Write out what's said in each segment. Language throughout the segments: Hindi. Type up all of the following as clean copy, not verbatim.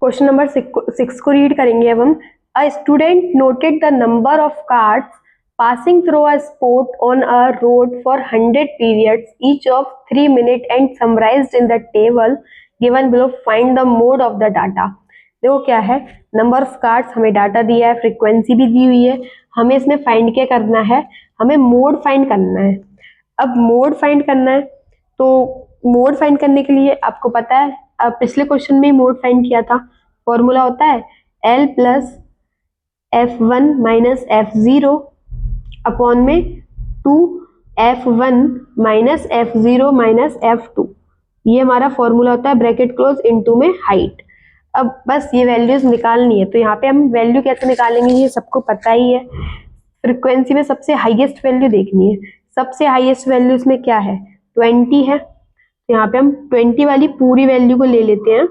क्वेश्चन नंबर 6 को रीड करेंगे अब हम। A student noted the number of cars passing through a spot on a road for 100 periods each of 3 minutes and summarized in the table given below. Find the mode of the data. देखो क्या है, नंबर ऑफ कार्ड्स हमें डाटा दिया है, फ्रीक्वेंसी भी दी हुई है, हमें इसमें फाइंड क्या करना है, हमें मोड फाइंड करना है। अब मोड फाइंड करना है तो मोड फाइंड करने के लिए आपको पता है, अब पिछले क्वेश्चन में मोड फाइंड किया था, फॉर्मूला होता है L plus F1 minus F0 upon में 2F1 minus F0 minus F2, ये हमारा फॉर्मूला होता है ब्रैकेट क्लोज इनटू में हाइट। अब बस ये वैल्यूज निकालनी है, तो यहाँ पे हम वैल्यू कैसे निकालेंगे ये सबको पता ही है। फ्रीक्वेंसी में सबसे हाईएस्ट वैल्यू देखनी है, सबसे हाईएस्ट वैल्यू इसमें क्या है, 20 है, तो यहाँ पे हम 20 वाली पूरी वैल्यू को ले लेते हैं।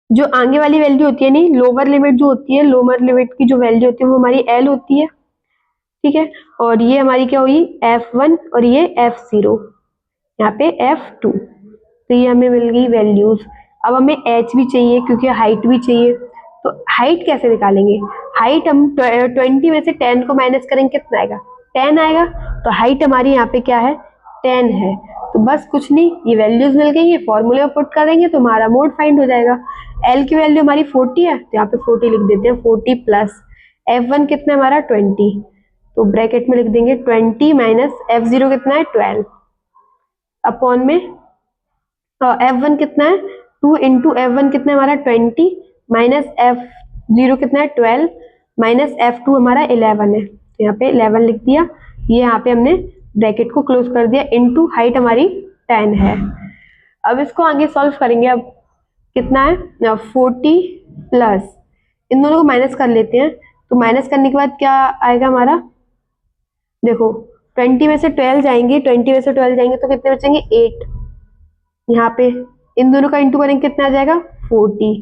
जो आगे वाली वैल्यू होती है, नहीं लोअर लिमिट जो होती है, लोअर लिमिट की जो वैल्यू होती है वो हमारी L होती है, ठीक है, और ये हमारी क्या हुई F1 और ये F0, यहाँ पे F2, तो ये हमें मिल गई वैल्यूज। अब हमें H भी चाहिए क्योंकि हाइट भी चाहिए, तो हाइट कैसे निकालेंगे, हाइट हम 20 में से 10 को माइनस करेंगे कितना आएगा, 10 आएगा, तो हाइट हमारी यहाँ पे क्या है 10 है। तो बस कुछ नहीं, ये वैल्यूज मिल गई, ये फॉर्मूले में पुट करेंगे तो हमारा मोड फाइंड हो जाएगा। L की वैल्यू हमारी 40 है, तो यहाँ पे 40 लिख देते हैं, 40 प्लस F1 कितना है हमारा 20, तो ब्रैकेट में लिख देंगे 20 माइनस F0 कितना है 12 अपॉन में F1 कितना है 2 इंटू F1 कितना है हमारा 20 माइनस F0 कितना है 12 माइनस F2 हमारा 11 है, तो यहाँ पे 11 लिख दिया, ये यहाँ पे हमने ब्रैकेट को क्लोज कर दिया, इनटू हाइट हमारी 10 है। अब इसको आगे सॉल्व करेंगे। अब कितना है 40 प्लस, इन दोनों को माइनस कर लेते हैं, तो माइनस करने के बाद क्या आएगा हमारा, देखो 20 में से 12 जाएंगे, 20 में से 12 जाएंगे तो कितने बचेंगे 8, यहाँ पे इन दोनों का इंटू करेंगे कितना आ जाएगा 40,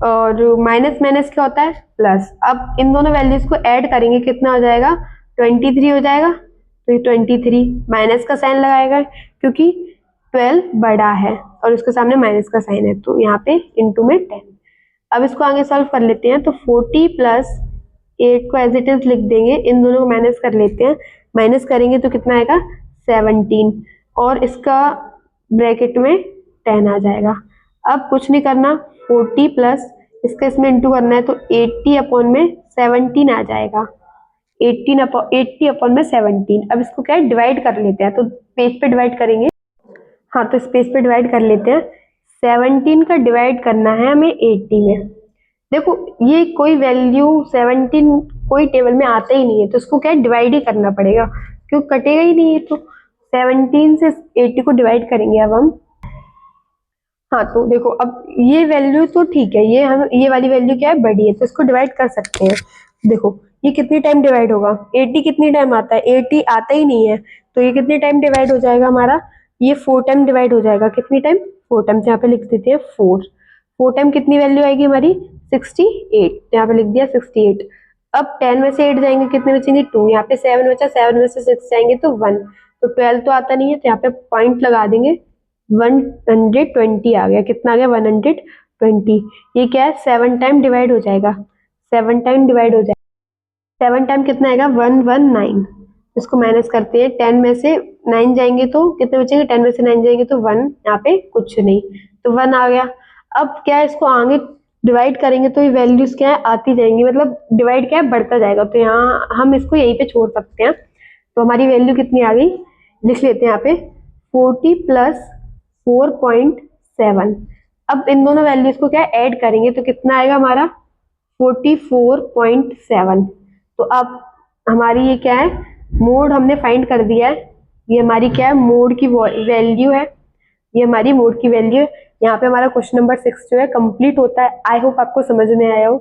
और माइनस माइनस क्या होता है प्लस। अब इन दोनों वैल्यूज को ऐड करेंगे कितना हो जाएगा 23 हो जाएगा, तो ये 23 माइनस का साइन लगाएगा क्योंकि 12 बड़ा है और उसके सामने माइनस का साइन है, तो यहाँ पे इंटू में 10। अब इसको आगे सॉल्व कर लेते हैं, तो 40 प्लस 8 को एज इट इज लिख देंगे, इन दोनों को माइनस कर लेते हैं, माइनस करेंगे तो कितना आएगा 17, और इसका ब्रैकेट में 10 आ जाएगा। अब कुछ नहीं करना, 40 प्लस इसका इसमें इंटू करना है, तो 80 अपॉन में 17 आ जाएगा, 80 अपॉन में 17। अब इसको क्या है डिवाइड कर लेते हैं, तो पेज पे डिवाइड करेंगे, हाँ तो स्पेस पे डिवाइड कर लेते हैं। 17 का डिवाइड करना है हमें 80 में। देखो ये कोई वैल्यू 17 कोई टेबल में आता ही नहीं है, तो इसको क्या डिवाइड ही करना पड़ेगा, क्यों कटेगा ही नहीं है, तो 17 से 80 को डिवाइड करेंगे अब हम। हाँ तो देखो अब ये वैल्यू तो ठीक है, ये वाली वैल्यू क्या है बड़ी है, तो इसको डिवाइड कर सकते हैं। देखो ये कितनी टाइम डिवाइड होगा, 80 कितनी टाइम आता है, 80 आता ही नहीं है, तो ये कितने टाइम डिवाइड हो जाएगा हमारा, ये 4 टाइम डिवाइड हो जाएगा, कितनी टाइम 4 टाइम, यहाँ पे लिख देते हैं 4 टाइम कितनी वैल्यू आएगी हमारी 68, यहाँ पे लिख दिया 68। अब 10 में से 8 जाएंगे कितने बचेंगे 2, यहाँ पे 7 बचा, 7 में से 6 जाएंगे तो 1, तो 12 तो आता नहीं है, तो यहाँ पे पॉइंट लगा देंगे, 120 आ गया, कितना आ गया 120। ये क्या है 7 टाइम डिवाइड हो जाएगा, 7 टाइम डिवाइड हो जाएगा, 7 टाइम कितना आएगा 119। इसको माइनस करते हैं, 10 में से 9 जाएंगे तो कितने बचेंगे, 10 में से 9 जाएंगे तो 1, यहाँ पे कुछ नहीं, तो 1 आ गया। अब क्या है इसको आगे डिवाइड करेंगे तो ये वैल्यूज क्या है आती जाएंगी, मतलब डिवाइड क्या है बढ़ता जाएगा, तो यहाँ हम इसको यहीं पे छोड़ सकते हैं। तो हमारी वैल्यू कितनी आ गई, लिख लेते हैं यहाँ पे 40 प्लस 4.7। अब इन दोनों वैल्यूज को क्या ऐड करेंगे तो कितना आएगा हमारा 44.7। तो अब हमारी ये क्या है मोड हमने फाइंड कर दिया है, ये हमारी क्या है मोड की वैल्यू है, ये हमारी मोड की वैल्यू है। यहाँ पे हमारा क्वेश्चन नंबर 6 जो है कंप्लीट होता है। आई होप आपको समझ में आया हो।